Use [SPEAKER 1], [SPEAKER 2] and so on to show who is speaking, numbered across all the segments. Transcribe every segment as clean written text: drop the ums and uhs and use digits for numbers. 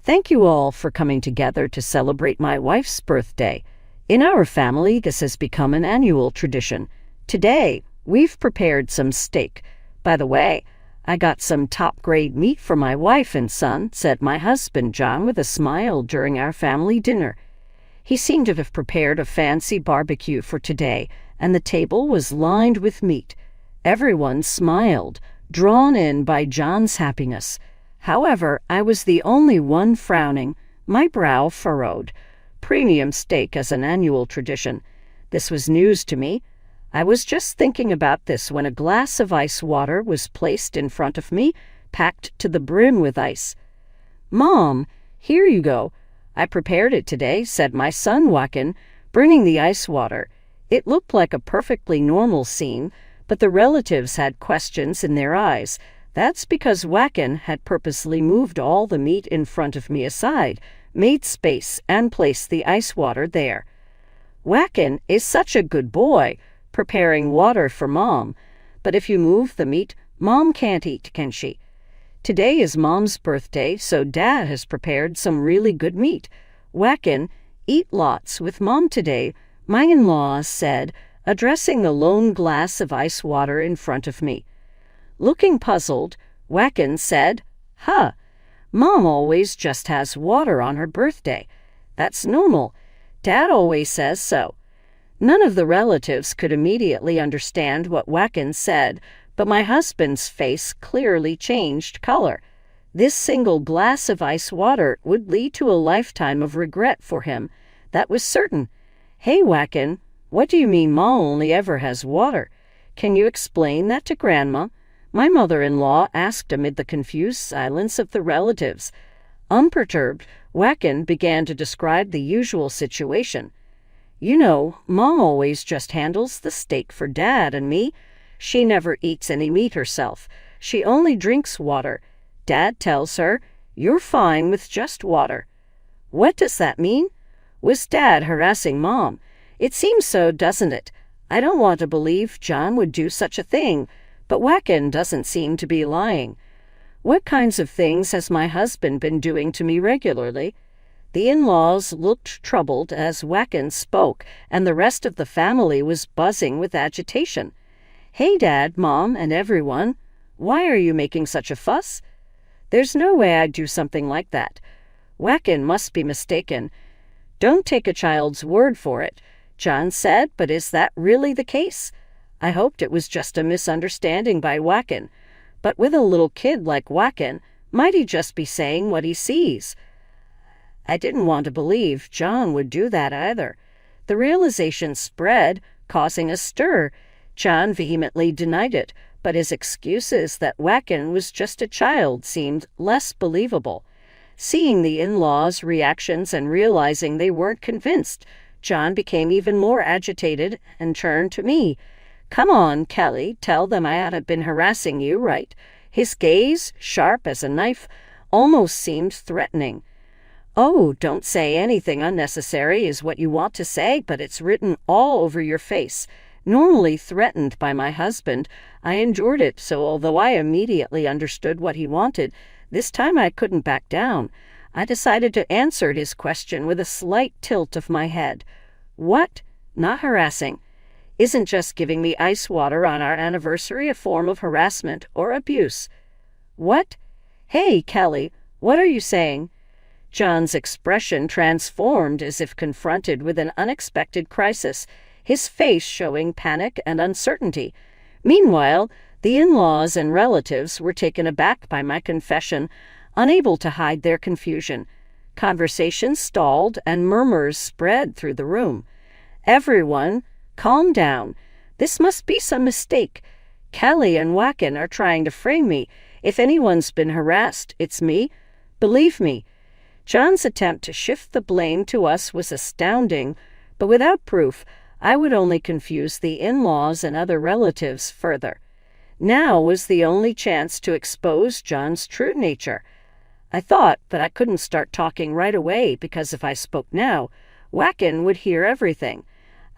[SPEAKER 1] Thank you all for coming together to celebrate my wife's birthday. In our family, this has become an annual tradition. Today, we've prepared some steak. By the way, I got some top-grade meat for my wife and son, said my husband John with a smile during our family dinner. He seemed to have prepared a fancy barbecue for today, and the table was lined with meat. Everyone smiled, drawn in by John's happiness. However, I was the only one frowning, my brow furrowed. Premium steak as an annual tradition. This was news to me. I was just thinking about this when a glass of ice water was placed in front of me, packed to the brim with ice. "Mom, here you go. I prepared it today," said my son Joaquin, bringing the ice water. It looked like a perfectly normal scene, but the relatives had questions in their eyes. That's because Joaquin had purposely moved all the meat in front of me aside, made space, and placed the ice water there. Joaquin is such a good boy, preparing water for Mom. But if you move the meat, Mom can't eat, can she? Today is Mom's birthday, so Dad has prepared some really good meat. Joaquin, eat lots with Mom today, my in-laws said, addressing the lone glass of ice water in front of me. Looking puzzled, Joaquin said, "Huh, Mom always just has water on her birthday. That's normal. Dad always says so." None of the relatives could immediately understand what Joaquin said, but my husband's face clearly changed color. This single glass of ice water would lead to a lifetime of regret for him. That was certain. "Hey, Joaquin, what do you mean Mom only ever has water? Can you explain that to Grandma?" My mother-in-law asked amid the confused silence of the relatives. Unperturbed, Joaquin began to describe the usual situation. "You know, Mom always just handles the steak for Dad and me. She never eats any meat herself. She only drinks water. Dad tells her, 'You're fine with just water.'" "What does that mean?" Was Dad harassing Mom? It seems so, doesn't it? I don't want to believe John would do such a thing, but Joaquin doesn't seem to be lying. "What kinds of things has my husband been doing to me regularly?" The in-laws looked troubled as Joaquin spoke, and the rest of the family was buzzing with agitation. "Hey, Dad, Mom, and everyone. Why are you making such a fuss?" "There's no way I'd do something like that. Joaquin must be mistaken." "Don't take a child's word for it," John said, "but is that really the case?" I hoped it was just a misunderstanding by Joaquin. But with a little kid like Joaquin, might he just be saying what he sees? I didn't want to believe John would do that either. The realization spread, causing a stir. John vehemently denied it, but his excuses that Joaquin was just a child seemed less believable. Seeing the in-laws' reactions and realizing they weren't convinced, John became even more agitated and turned to me. "Come on, Kelly, tell them I haven't been harassing you, right?" His gaze, sharp as a knife, almost seemed threatening. "Oh, don't say anything unnecessary is what you want to say, but it's written all over your face." Normally threatened by my husband, I endured it, so although I immediately understood what he wanted, this time I couldn't back down. I decided to answer his question with a slight tilt of my head. "What? Not harassing? Isn't just giving me ice water on our anniversary a form of harassment or abuse?" "What? Hey, Kelly, what are you saying?" John's expression transformed as if confronted with an unexpected crisis, his face showing panic and uncertainty. Meanwhile, the in-laws and relatives were taken aback by my confession, unable to hide their confusion. Conversation stalled and murmurs spread through the room. "Everyone, calm down. This must be some mistake. Kelly and Joaquin are trying to frame me. If anyone's been harassed, it's me. Believe me." John's attempt to shift the blame to us was astounding, but without proof, I would only confuse the in-laws and other relatives further. Now was the only chance to expose John's true nature. I thought, but I couldn't start talking right away because if I spoke now, Joaquin would hear everything.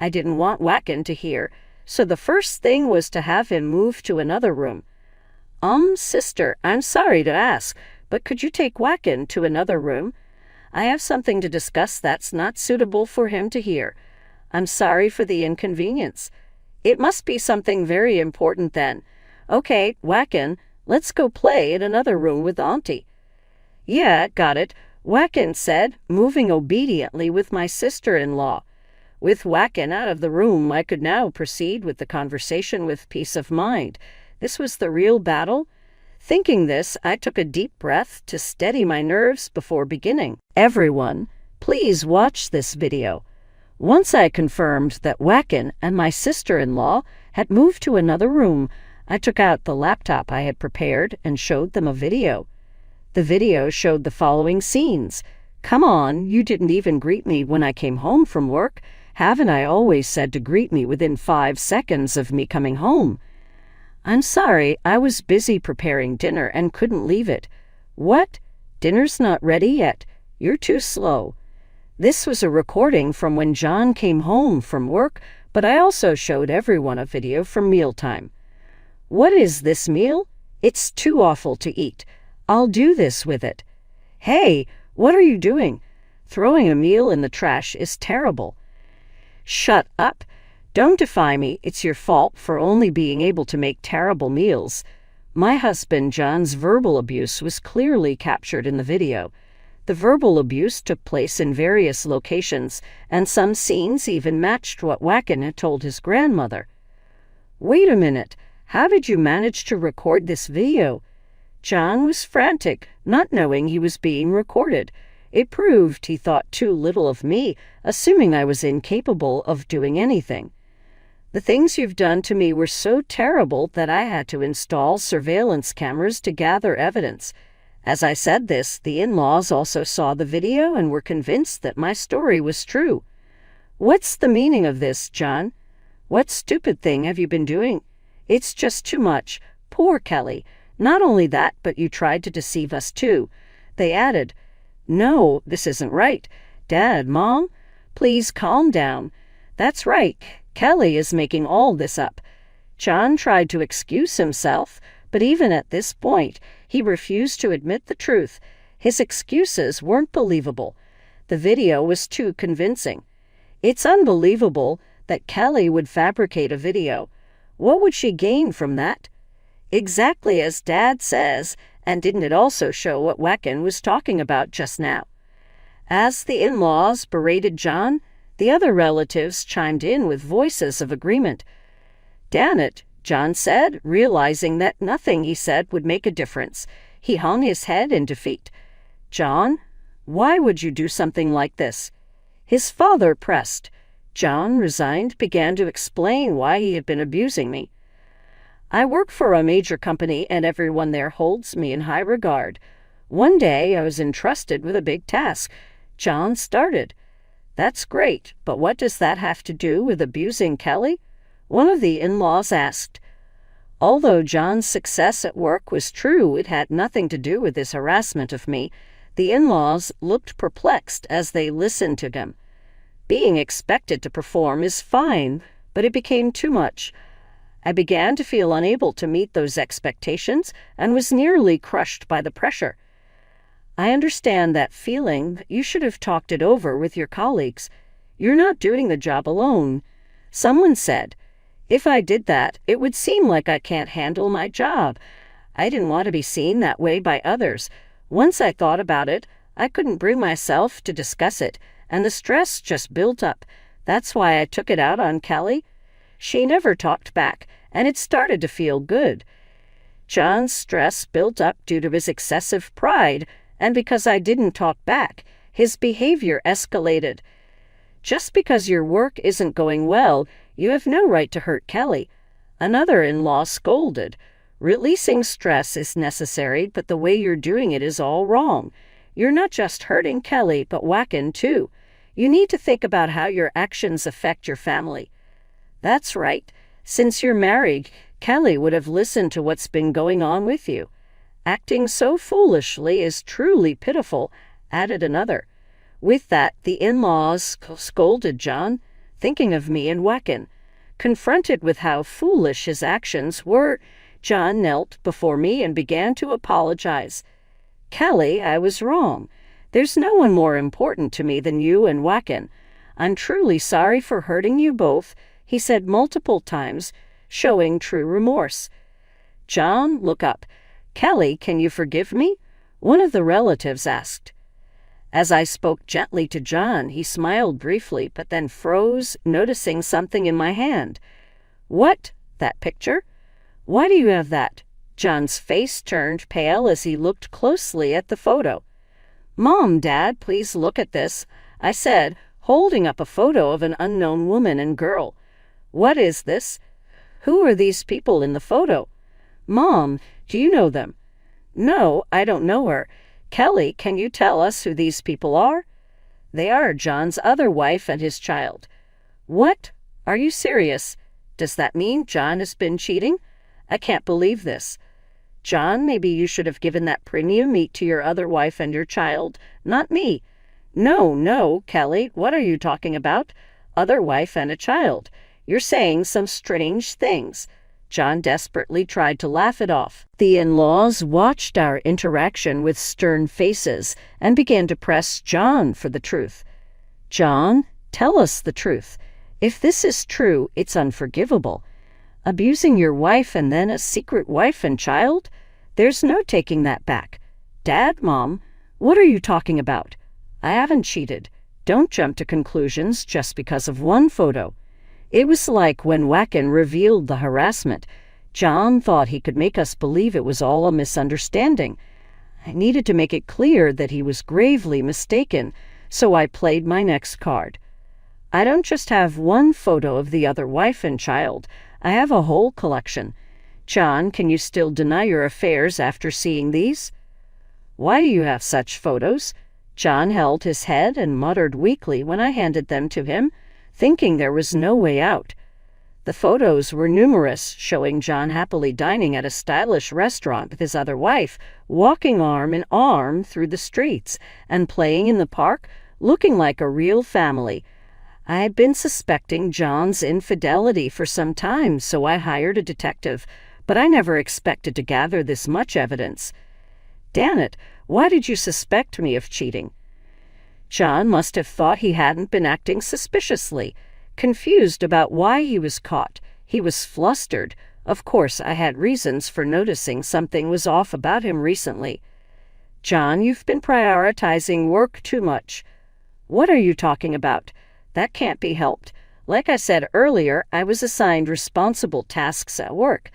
[SPEAKER 1] I didn't want Joaquin to hear, so the first thing was to have him move to another room. Sister, I'm sorry to ask, but could you take Whacken to another room? I have something to discuss that's not suitable for him to hear. I'm sorry for the inconvenience. It must be something very important then. Okay, Whacken, let's go play in another room with Auntie. Yeah, got it, Whacken said, moving obediently with my sister-in-law. With Whacken out of the room, I could now proceed with the conversation with peace of mind. This was the real battle. Thinking this, I took a deep breath to steady my nerves before beginning. Everyone, please watch this video. Once I confirmed that Whacken and my sister-in-law had moved to another room, I took out the laptop I had prepared and showed them a video. The video showed the following scenes. Come on, you didn't even greet me when I came home from work. Haven't I always said to greet me within 5 seconds of me coming home? I'm sorry, I was busy preparing dinner and couldn't leave it. What? Dinner's not ready yet. You're too slow. This was a recording from when John came home from work, but I also showed everyone a video from mealtime. What is this meal? It's too awful to eat. I'll do this with it. Hey, what are you doing? Throwing a meal in the trash is terrible. Shut up. Don't defy me. It's your fault for only being able to make terrible meals. My husband John's verbal abuse was clearly captured in the video. The verbal abuse took place in various locations, and some scenes even matched what Whacken had told his grandmother. Wait a minute. How did you manage to record this video? John was frantic, not knowing he was being recorded. It proved he thought too little of me, assuming I was incapable of doing anything. The things you've done to me were so terrible that I had to install surveillance cameras to gather evidence. As I said this, the in-laws also saw the video and were convinced that my story was true. What's the meaning of this, John? What stupid thing have you been doing? It's just too much. Poor Kelly. Not only that, but you tried to deceive us too. They added, No, this isn't right. Dad, Mom, please calm down. That's right. Kelly is making all this up. John tried to excuse himself, but even at this point, he refused to admit the truth. His excuses weren't believable. The video was too convincing. It's unbelievable that Kelly would fabricate a video. What would she gain from that? Exactly as Dad says, and didn't it also show what Whacken was talking about just now? As the in-laws berated John, the other relatives chimed in with voices of agreement. Damn it, John said, realizing that nothing he said would make a difference. He hung his head in defeat. John, why would you do something like this? His father pressed. John, resigned, began to explain why he had been abusing me. I work for a major company and everyone there holds me in high regard. One day I was entrusted with a big task. John started. That's great, but what does that have to do with abusing Kelly? One of the in-laws asked. Although John's success at work was true, it had nothing to do with his harassment of me. The in-laws looked perplexed as they listened to him. Being expected to perform is fine, but it became too much. I began to feel unable to meet those expectations and was nearly crushed by the pressure. I understand that feeling. You should have talked it over with your colleagues. You're not doing the job alone. Someone said, if I did that, it would seem like I can't handle my job. I didn't want to be seen that way by others. Once I thought about it, I couldn't bring myself to discuss it, and the stress just built up. That's why I took it out on Kelly. She never talked back, and it started to feel good. John's stress built up due to his excessive pride, and because I didn't talk back, his behavior escalated. Just because your work isn't going well, you have no right to hurt Kelly. Another in-law scolded. Releasing stress is necessary, but the way you're doing it is all wrong. You're not just hurting Kelly, but Whacken too. You need to think about how your actions affect your family. That's right. Since you're married, Kelly would have listened to what's been going on with you. Acting so foolishly is truly pitiful, added another. With that, the in-laws scolded John, thinking of me and Whacken. Confronted with how foolish his actions were, John knelt before me and began to apologize. Kelly, I was wrong. There's no one more important to me than you and Wacken. I'm truly sorry for hurting you both, he said multiple times, showing true remorse. John, look up. Kelly, can you forgive me? One of the relatives asked. As I spoke gently to John, he smiled briefly, but then froze, noticing something in my hand. What? That picture? Why do you have that? John's face turned pale as he looked closely at the photo. Mom, Dad, please look at this, I said, holding up a photo of an unknown woman and girl. What is this? Who are these people in the photo? Mom, do you know them? No, I don't know her. Kelly, can you tell us who these people are? They are John's other wife and his child. What? Are you serious? Does that mean John has been cheating? I can't believe this. John, maybe you should have given that premium meat to your other wife and your child, not me. No, Kelly, what are you talking about? Other wife and a child. You're saying some strange things. John desperately tried to laugh it off. The in-laws watched our interaction with stern faces and began to press John for the truth. John, tell us the truth. If this is true, it's unforgivable. Abusing your wife and then a secret wife and child? There's no taking that back. Dad, Mom, what are you talking about? I haven't cheated. Don't jump to conclusions just because of one photo. It was like when Wacken revealed the harassment. John thought he could make us believe it was all a misunderstanding. I needed to make it clear that he was gravely mistaken, so I played my next card. I don't just have one photo of the other wife and child. I have a whole collection. John, can you still deny your affairs after seeing these? Why do you have such photos? John held his head and muttered weakly when I handed them to him, thinking there was no way out. The photos were numerous, showing John happily dining at a stylish restaurant with his other wife, walking arm in arm through the streets, and playing in the park, looking like a real family. I had been suspecting John's infidelity for some time, so I hired a detective, but I never expected to gather this much evidence. Damn it, why did you suspect me of cheating? John must have thought he hadn't been acting suspiciously, confused about why he was caught. He was flustered. Of course, I had reasons for noticing something was off about him recently. John, you've been prioritizing work too much. What are you talking about? That can't be helped. Like I said earlier, I was assigned responsible tasks at work.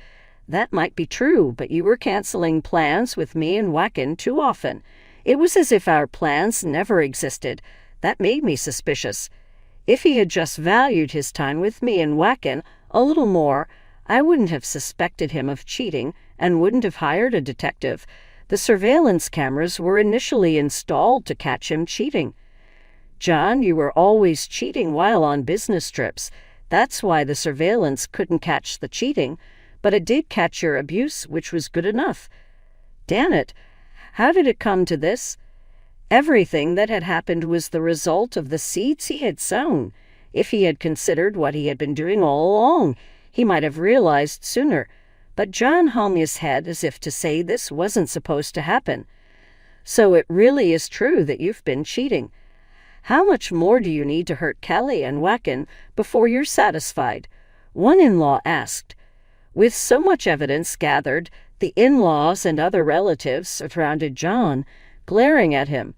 [SPEAKER 1] That might be true, but you were canceling plans with me and Wacken too often. It was as if our plans never existed. That made me suspicious. If he had just valued his time with me and Wacken a little more, I wouldn't have suspected him of cheating and wouldn't have hired a detective. The surveillance cameras were initially installed to catch him cheating. John, you were always cheating while on business trips. That's why the surveillance couldn't catch the cheating, but it did catch your abuse, which was good enough. Damn it! How did it come to this? Everything that had happened was the result of the seeds he had sown. If he had considered what he had been doing all along, he might have realized sooner. But John hung his head as if to say this wasn't supposed to happen. So it really is true that you've been cheating. How much more do you need to hurt Kelly and Wacken before you're satisfied? One in-law asked. With so much evidence gathered, the in-laws and other relatives surrounded John, glaring at him.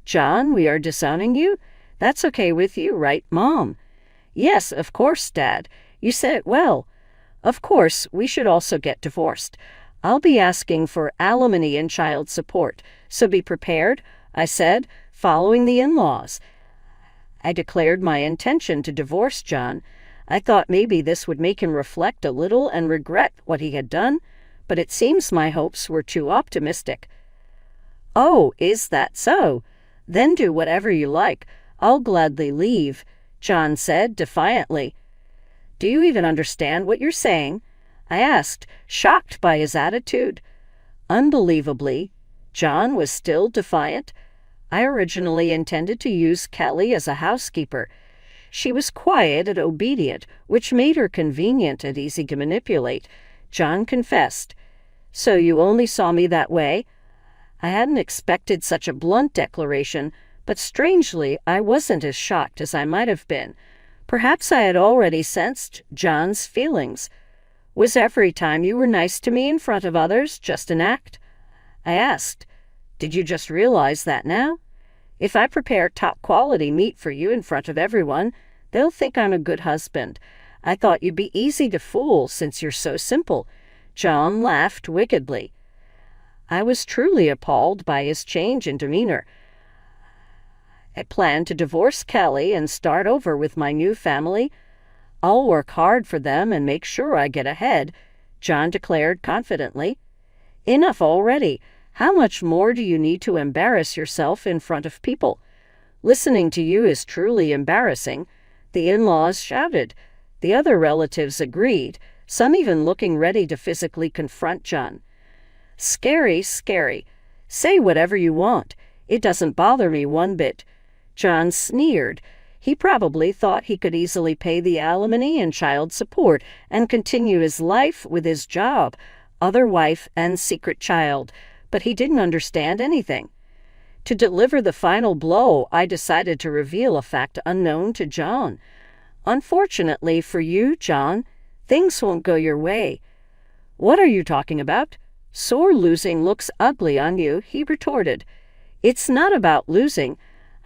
[SPEAKER 1] John, we are disowning you? That's okay with you, right, Mom? Yes, of course, Dad. You said it well. Of course, we should also get divorced. I'll be asking for alimony and child support, so be prepared, I said, following the in-laws. I declared my intention to divorce John. I thought maybe this would make him reflect a little and regret what he had done, but it seems my hopes were too optimistic. Oh, is that so? Then do whatever you like. I'll gladly leave, John said defiantly. Do you even understand what you're saying? I asked, shocked by his attitude. Unbelievably, John was still defiant. I originally intended to use Kelly as a housekeeper. She was quiet and obedient, which made her convenient and easy to manipulate. John confessed. So you only saw me that way? I hadn't expected such a blunt declaration, but strangely, I wasn't as shocked as I might have been. Perhaps I had already sensed John's feelings. Was every time you were nice to me in front of others just an act? I asked. Did you just realize that now? If I prepare top-quality meat for you in front of everyone, they'll think I'm a good husband. I thought you'd be easy to fool since you're so simple. John laughed wickedly. I was truly appalled by his change in demeanor. I plan to divorce Kelly and start over with my new family. I'll work hard for them and make sure I get ahead, John declared confidently. Enough already. How much more do you need to embarrass yourself in front of people? Listening to you is truly embarrassing. The in-laws shouted. The other relatives agreed, some even looking ready to physically confront John. Scary, scary. Say whatever you want. It doesn't bother me one bit. John sneered. He probably thought he could easily pay the alimony and child support and continue his life with his job, other wife, and secret child, but he didn't understand anything. To deliver the final blow, I decided to reveal a fact unknown to John. Unfortunately for you, John, things won't go your way. What are you talking about? Sore losing looks ugly on you, he retorted. It's not about losing.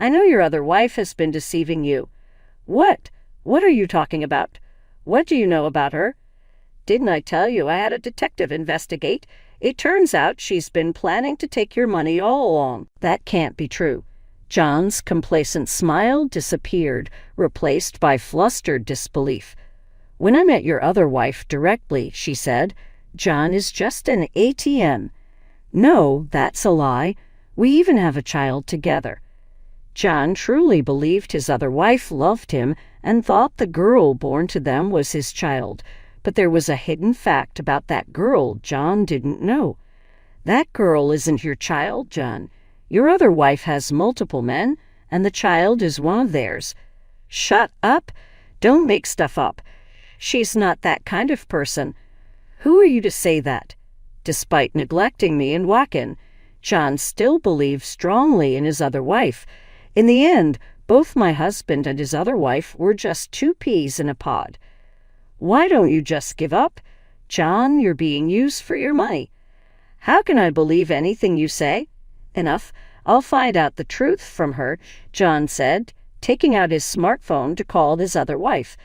[SPEAKER 1] I know your other wife has been deceiving you. What? What are you talking about? What do you know about her? Didn't I tell you I had a detective investigate? It turns out she's been planning to take your money all along. That can't be true. John's complacent smile disappeared, replaced by flustered disbelief. When I met your other wife directly, she said, John is just an ATM. No, that's a lie. We even have a child together. John truly believed his other wife loved him and thought the girl born to them was his child, but there was a hidden fact about that girl John didn't know. That girl isn't your child, John. Your other wife has multiple men, and the child is one of theirs. Shut up. Don't make stuff up. She's not that kind of person. Who are you to say that? Despite neglecting me and Wacken, John still believed strongly in his other wife. In the end, both my husband and his other wife were just two peas in a pod. Why don't you just give up? John, you're being used for your money. How can I believe anything you say? Enough. I'll find out the truth from her, John said, taking out his smartphone to call his other wife.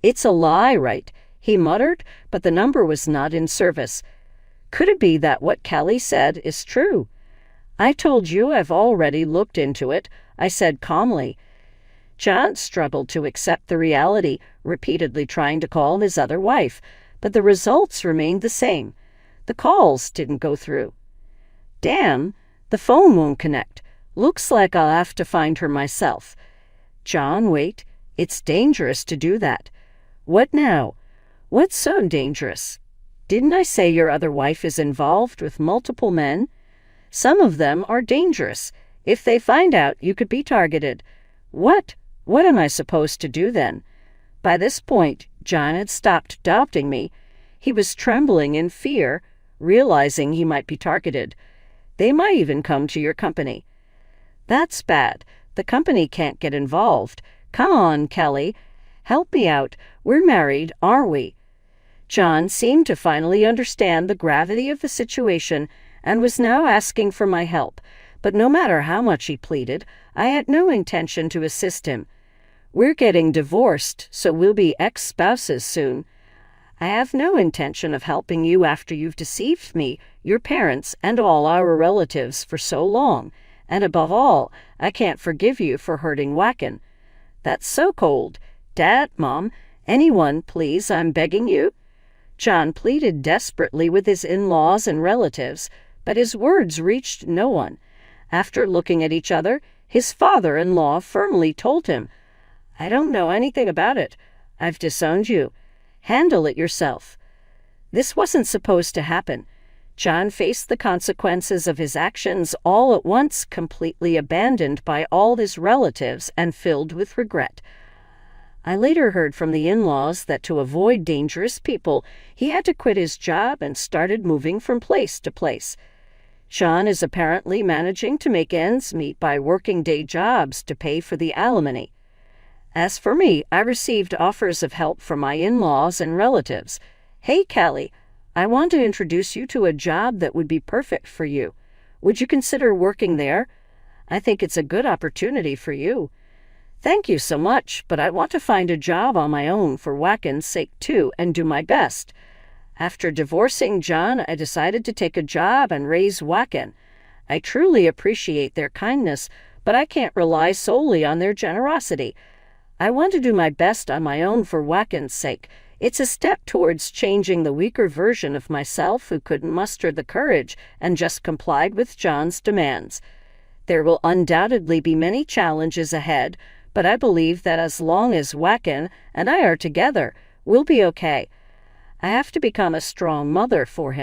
[SPEAKER 1] It's a lie, right? He muttered, but the number was not in service. Could it be that what Kelly said is true? I told you I've already looked into it, I said calmly. John struggled to accept the reality, repeatedly trying to call his other wife, but the results remained the same. The calls didn't go through. Damn, the phone won't connect. Looks like I'll have to find her myself. John, wait. It's dangerous to do that. What now? What's so dangerous? Didn't I say your other wife is involved with multiple men? Some of them are dangerous. If they find out, you could be targeted. What? What am I supposed to do then? By this point, John had stopped doubting me. He was trembling in fear, realizing he might be targeted. They might even come to your company. That's bad. The company can't get involved. Come on, Kelly. Help me out. We're married, aren't we? John seemed to finally understand the gravity of the situation and was now asking for my help. But no matter how much he pleaded, I had no intention to assist him. We're getting divorced, so we'll be ex-spouses soon. I have no intention of helping you after you've deceived me, your parents, and all our relatives for so long. And above all, I can't forgive you for hurting Wacken. That's so cold. Dad, Mom, anyone, please, I'm begging you. John pleaded desperately with his in-laws and relatives, but his words reached no one. After looking at each other, his father-in-law firmly told him, I don't know anything about it. I've disowned you. Handle it yourself. This wasn't supposed to happen. John faced the consequences of his actions all at once, completely abandoned by all his relatives and filled with regret. I later heard from the in-laws that to avoid dangerous people, he had to quit his job and started moving from place to place. John is apparently managing to make ends meet by working day jobs to pay for the alimony. As for me, I received offers of help from my in-laws and relatives. Hey, Callie, I want to introduce you to a job that would be perfect for you. Would you consider working there? I think it's a good opportunity for you. Thank you so much, but I want to find a job on my own for Wacken's sake too and do my best. After divorcing John, I decided to take a job and raise Wacken. I truly appreciate their kindness, but I can't rely solely on their generosity. I want to do my best on my own for Wacken's sake. It's a step towards changing the weaker version of myself who couldn't muster the courage and just complied with John's demands. There will undoubtedly be many challenges ahead, but I believe that as long as Wacken and I are together, we'll be okay. I have to become a strong mother for him.